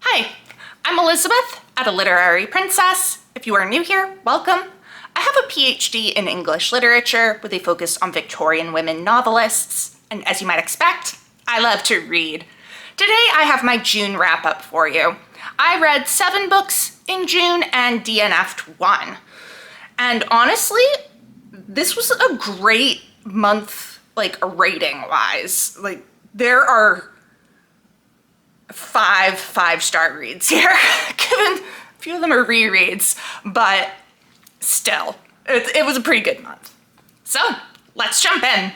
Hi, I'm Elizabeth at A Literary Princess. If you are new here, welcome. I have a PhD in English literature with a focus on Victorian women novelists, and as you might expect, I love to read. Today I have my June wrap-up for you. I read 7 books in June and DNF'd 1. And honestly, this was a great month, rating-wise. There are 5-star reads here, given a few of them are rereads, but still, it was a pretty good month. So let's jump in.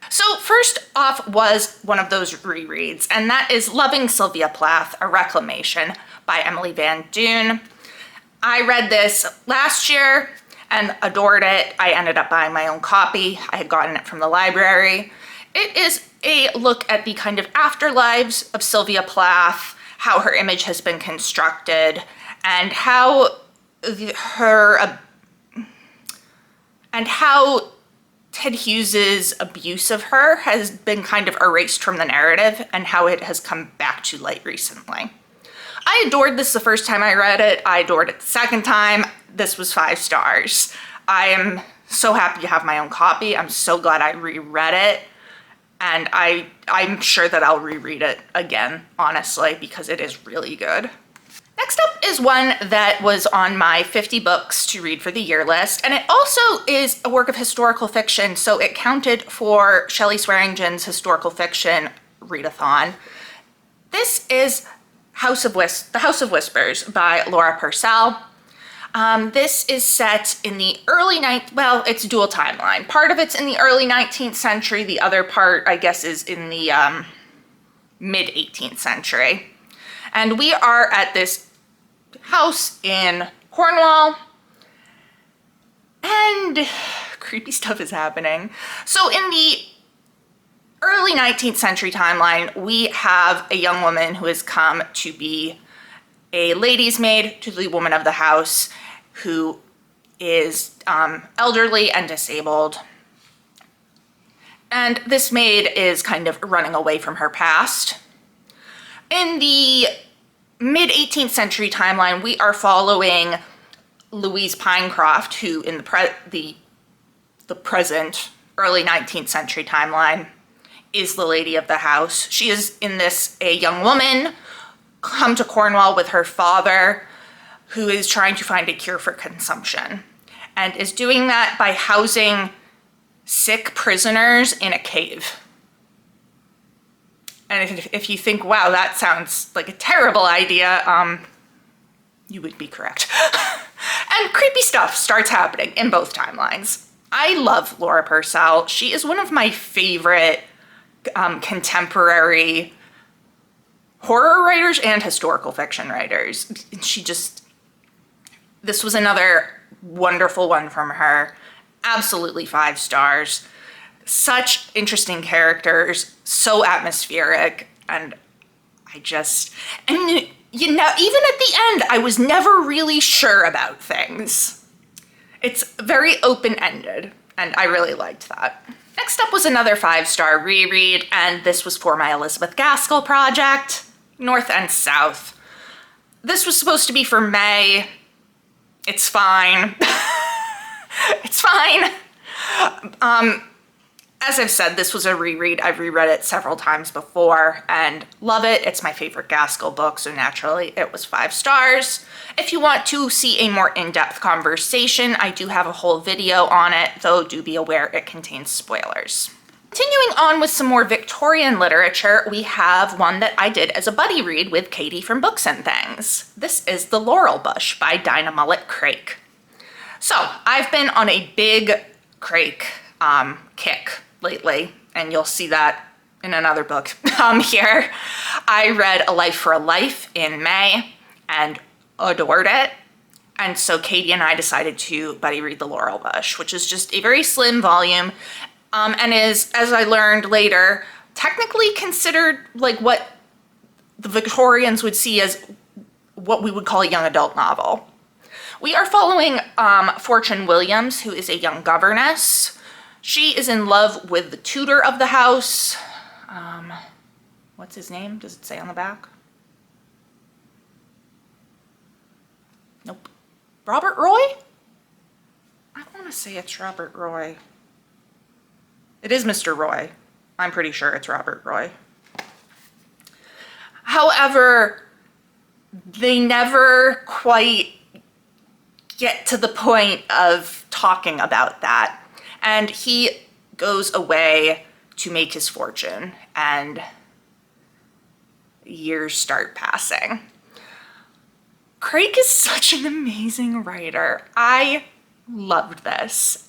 So first off was one of those rereads, and that is Loving Sylvia Plath, A Reclamation by Emily Van Duyn. I read this last year and adored it. I ended up buying my own copy. I had gotten it from the library. It is a look at the kind of afterlives of Sylvia Plath, how her image has been constructed, and how Ted Hughes's abuse of her has been kind of erased from the narrative and how it has come back to light recently. I adored this the first time I read it. I adored it the second time. This was 5 stars. I am so happy to have my own copy. I'm so glad I reread it. And I'm sure that I'll reread it again, honestly, because it is really good. Next up is one that was on my 50 books to read for the year list, and it also is a work of historical fiction, so it counted for Shelley Swearingen's historical fiction readathon. This is The House of Whispers by Laura Purcell. This is set in the it's dual timeline. Part of it's in the early 19th century. The other part, I guess, is in the mid 18th century. And we are at this house in Cornwall, and creepy stuff is happening. So in the early 19th century timeline, we have a young woman who has come to be a lady's maid to the woman of the house, who is elderly and disabled. And this maid is kind of running away from her past. In the mid-18th century timeline, we are following Louise Pinecroft, who in the present early 19th century timeline is the lady of the house. She is in this a young woman come to Cornwall with her father, who is trying to find a cure for consumption, and is doing that by housing sick prisoners in a cave. And if you think, wow, that sounds like a terrible idea, you would be correct. And creepy stuff starts happening in both timelines. I love Laura Purcell. She is one of my favorite contemporary horror writers and historical fiction writers. This was another wonderful one from her. Absolutely 5 stars. Such interesting characters, so atmospheric, and even at the end, I was never really sure about things. It's very open-ended, and I really liked that. Next up was another 5-star reread, and this was for my Elizabeth Gaskell project, North and South. This was supposed to be for May. It's fine. It's fine. As I've said, this was a reread. I've reread it several times before and love it. It's my favorite Gaskell book, so naturally it was 5 stars. If you want to see a more in-depth conversation, I do have a whole video on it, though do be aware it contains spoilers. Continuing on with some more Victorian literature, we have one that I did as a buddy read with Katie from Books and Things. This is The Laurel Bush by Dinah Mullet-Craik. So I've been on a big Craik kick lately, and you'll see that in another book here. I read A Life for a Life in May and adored it. And so Katie and I decided to buddy read The Laurel Bush, which is just a very slim volume, and is, as I learned later, technically considered like what the Victorians would see as what we would call a young adult novel. We are following Fortune Williams, who is a young governess. She is in love with the tutor of the house. What's his name? Does it say on the back? Robert Roy? I want to say it's Robert Roy. It is Mr. Roy. I'm pretty sure it's Robert Roy. However, they never quite get to the point of talking about that. And he goes away to make his fortune, and years start passing. Craig is such an amazing writer. I loved this.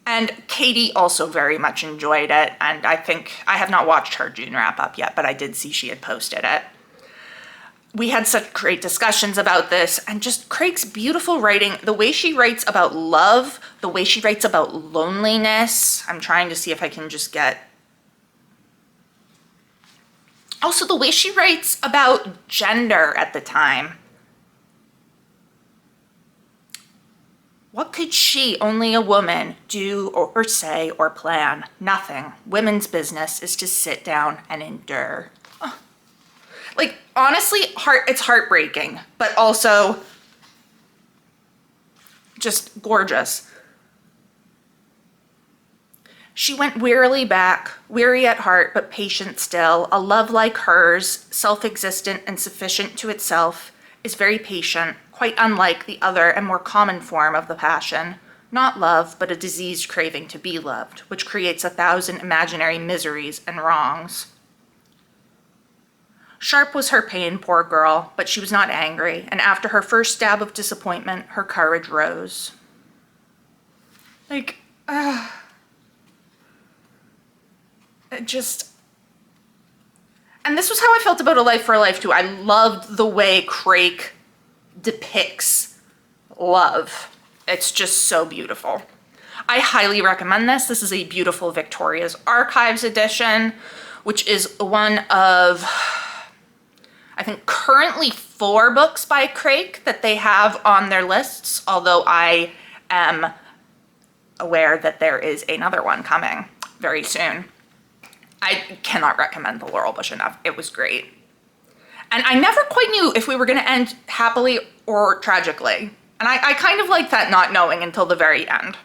And Katie also very much enjoyed it. And I think, I have not watched her June wrap up yet, but I did see she had posted it. We had such great discussions about this, and just Craig's beautiful writing, the way she writes about love, the way she writes about loneliness. I'm trying to see if I can just get... Also, the way she writes about gender at the time. What could she, only a woman, do or say or plan? Nothing. Women's business is to sit down and endure. Oh. Like, honestly, it's heartbreaking, but also just gorgeous. She went wearily back, weary at heart, but patient still. A love like hers, self-existent and sufficient to itself, is very patient, quite unlike the other and more common form of the passion. Not love, but a diseased craving to be loved, which creates 1,000 imaginary miseries and wrongs. Sharp was her pain, poor girl, but she was not angry, and after her first stab of disappointment, her courage rose. Like, it just... And this was how I felt about A Life for a Life too. I loved the way Craig depicts love. It's just so beautiful. I highly recommend this. This is a beautiful Victoria's Archives edition, which is one of, I think, currently 4 books by Craig that they have on their lists, although I am aware that there is another one coming very soon. I cannot recommend the Laurel Bush enough. It was great. And I never quite knew if we were going to end happily or tragically. And I kind of like that not knowing until the very end.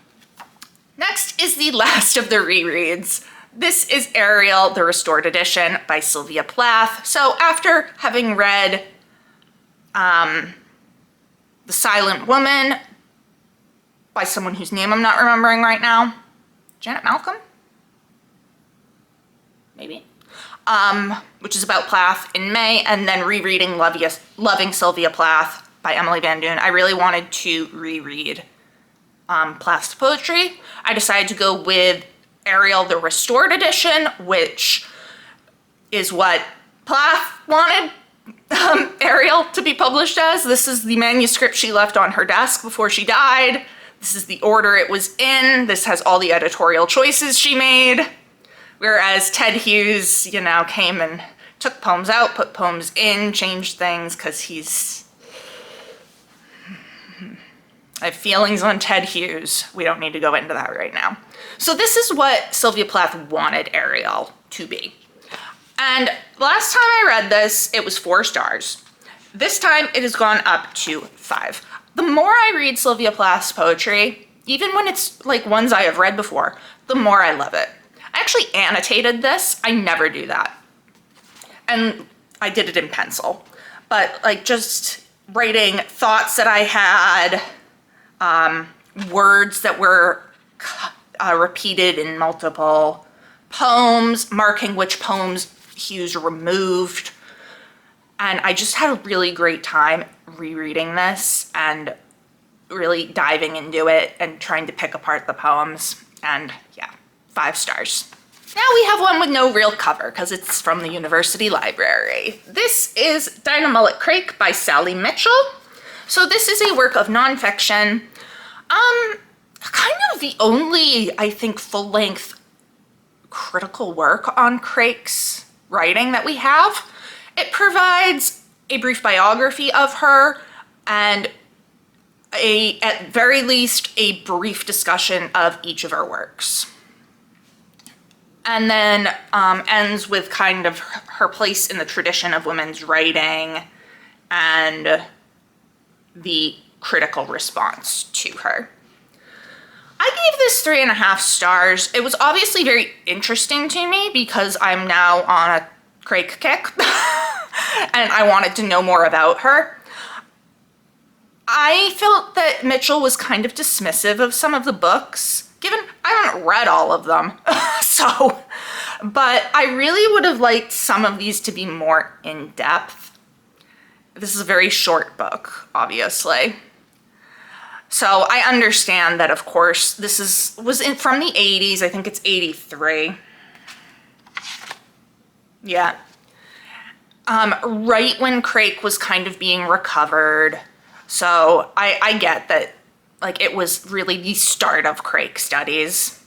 Next is the last of the rereads. This is Ariel, the Restored Edition by Sylvia Plath. So after having read The Silent Woman by someone whose name I'm not remembering right now, Janet Malcolm? Maybe. Which is about Plath in May, and then rereading Loving Sylvia Plath by Emily Van Doon. I really wanted to reread Plath's poetry. I decided to go with Ariel, the Restored Edition, which is what Plath wanted Ariel to be published as. This is the manuscript she left on her desk before she died. This is the order it was in. This has all the editorial choices she made. Whereas Ted Hughes, you know, came and took poems out, put poems in, changed things, because he's... I have feelings on Ted Hughes. We don't need to go into that right now. So this is what Sylvia Plath wanted Ariel to be. And last time I read this, it was 4 stars. This time it has gone up to 5. The more I read Sylvia Plath's poetry, even when it's like ones I have read before, the more I love it. I actually annotated this. I never do that. And I did it in pencil. But like just writing thoughts that I had, words that were repeated in multiple poems, marking which poems Hughes removed. And I just had a really great time rereading this and really diving into it and trying to pick apart the poems. And yeah. 5 stars. Now we have one with no real cover because it's from the University Library. This is Dinah Mullet Craik by Sally Mitchell. So this is a work of nonfiction. Kind of the only, I think, full-length critical work on Craik's writing that we have. It provides a brief biography of her and at very least, a brief discussion of each of her works. And then ends with kind of her place in the tradition of women's writing and the critical response to her. I gave this 3.5 stars. It was obviously very interesting to me because I'm now on a Craik kick and I wanted to know more about her. I felt that Mitchell was kind of dismissive of some of the books, given I haven't read all of them, but I really would have liked some of these to be more in-depth. This is a very short book, obviously. So I understand that, of course, this was from the 80s. I think it's 83. Yeah. Right when Craik was kind of being recovered. So I get that, like, it was really the start of Craik studies.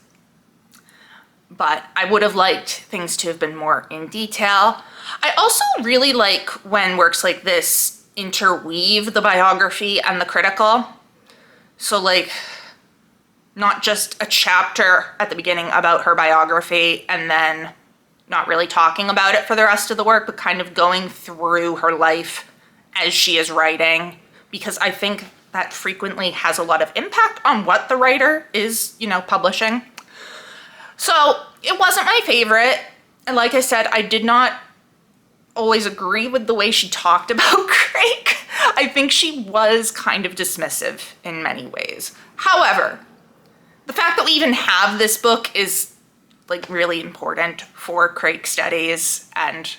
But I would have liked things to have been more in detail. I also really like when works like this interweave the biography and the critical. So, like, not just a chapter at the beginning about her biography and then not really talking about it for the rest of the work, but kind of going through her life as she is writing, because I think that frequently has a lot of impact on what the writer is, publishing. So it wasn't my favorite. And like I said, I did not always agree with the way she talked about Craik. I think she was kind of dismissive in many ways. However, the fact that we even have this book is, like, really important for Craik studies, and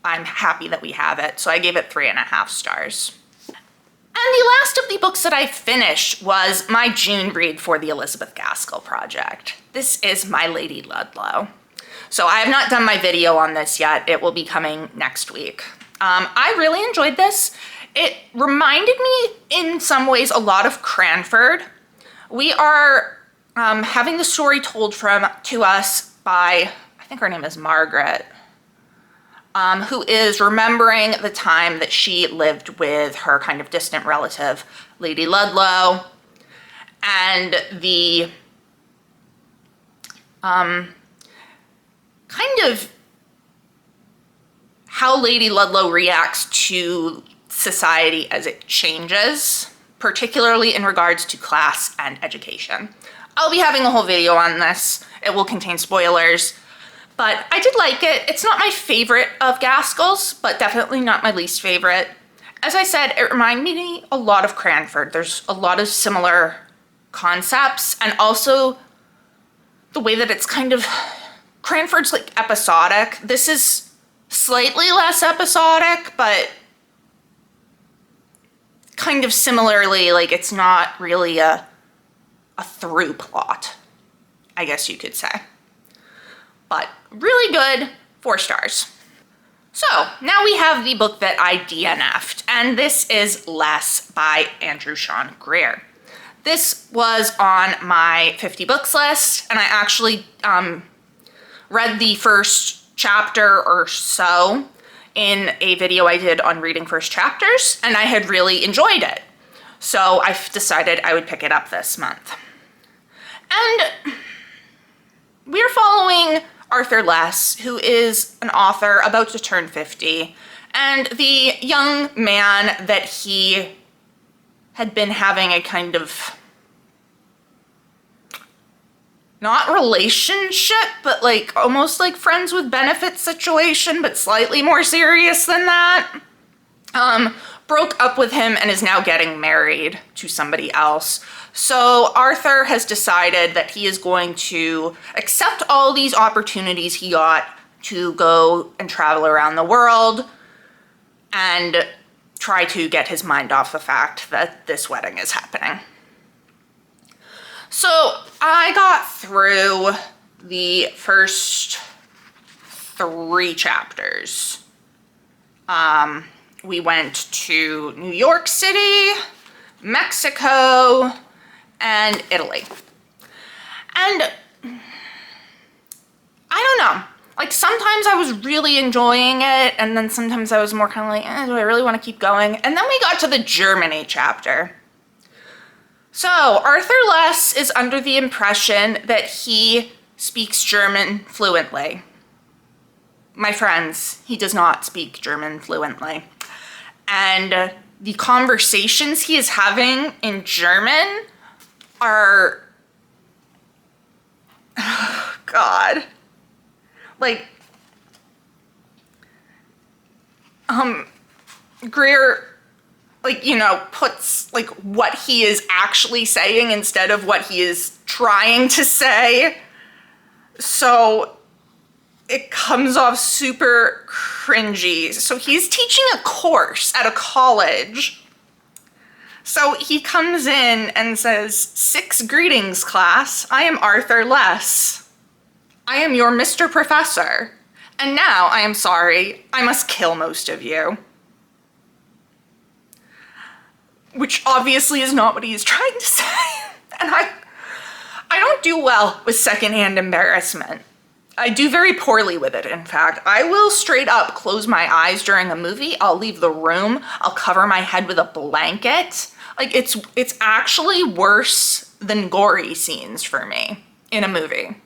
I'm happy that we have it. So I gave it 3.5 stars. And the last of the books that I finished was my June read for the Elizabeth Gaskell project. This is My Lady Ludlow. So I have not done my video on this yet. It will be coming next week. I really enjoyed this. It reminded me in some ways a lot of Cranford. We are having the story told to us by, I think her name is Margaret, who is remembering the time that she lived with her kind of distant relative, Lady Ludlow, and the kind of how Lady Ludlow reacts to society as it changes, particularly in regards to class and education. I'll be having a whole video on this. It will contain spoilers, but I did like it. It's not my favorite of Gaskell's, but definitely not my least favorite. As I said, it reminded me a lot of Cranford. There's a lot of similar concepts, and also the way that it's kind of, Cranford's like episodic. This is slightly less episodic, but kind of similarly, like, it's not really a through plot, I guess you could say. But really good, 4 stars. So now we have the book that I DNF'd, and this is Less by Andrew Sean Greer. This was on my 50 books list, and I actually read the first chapter or so in a video I did on reading first chapters, and I had really enjoyed it. So I decided I would pick it up this month. And we're following Arthur Less, who is an author about to turn 50, and the young man that he had been having a kind of, not relationship, but like almost like friends with benefits situation, but slightly more serious than that, broke up with him and is now getting married to somebody else. So Arthur has decided that he is going to accept all these opportunities he got to go and travel around the world and try to get his mind off the fact that this wedding is happening. So I got through the first 3 chapters. We went to New York City, Mexico, and Italy. And I don't know, like, sometimes I was really enjoying it, and then sometimes I was more kind of like, do I really want to keep going? And then we got to the Germany chapter. So Arthur Less is under the impression that he speaks German fluently. My friends, he does not speak German fluently. And the conversations he is having in German are, oh God, like, Greer, like, you know, puts like what he is actually saying instead of what he is trying to say. So it comes off super cringy. So he's teaching a course at a college. So he comes in and says, "Six greetings, class. I am Arthur Less. I am your Mr. Professor. And now, I am sorry, I must kill most of you." Which obviously is not what he is trying to say. And I don't do well with secondhand embarrassment. I do very poorly with it, in fact. I will straight up close my eyes during a movie. I'll leave the room. I'll cover my head with a blanket. Like, it's actually worse than gory scenes for me in a movie.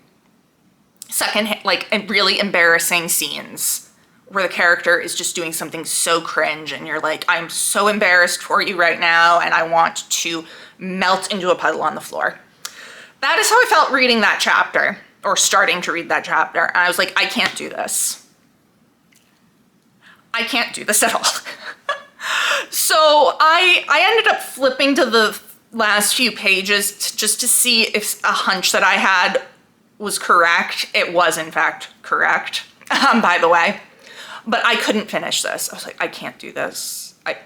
Like, really embarrassing scenes where the character is just doing something so cringe and you're like, I'm so embarrassed for you right now and I want to melt into a puddle on the floor. That is how I felt reading that chapter, or starting to read that chapter. And I was like, I can't do this. I can't do this at all. So I ended up flipping to the last few pages just to see if a hunch that I had was correct. It was in fact correct, by the way, but I couldn't finish this. I was like, I can't do this. I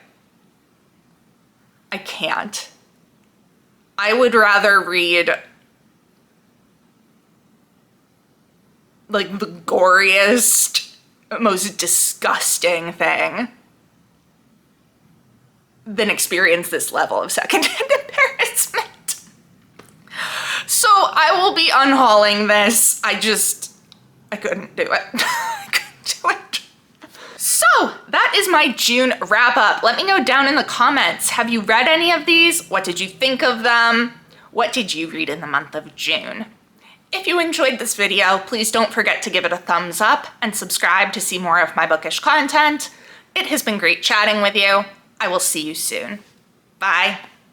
can't. I would rather read like the goriest, most disgusting thing than experience this level of secondhand embarrassment. So I will be unhauling this. I couldn't do it. I couldn't do it. So that is my June wrap up. Let me know down in the comments, have you read any of these? What did you think of them? What did you read in the month of June? If you enjoyed this video, please don't forget to give it a thumbs up and subscribe to see more of my bookish content. It has been great chatting with you. I will see you soon. Bye.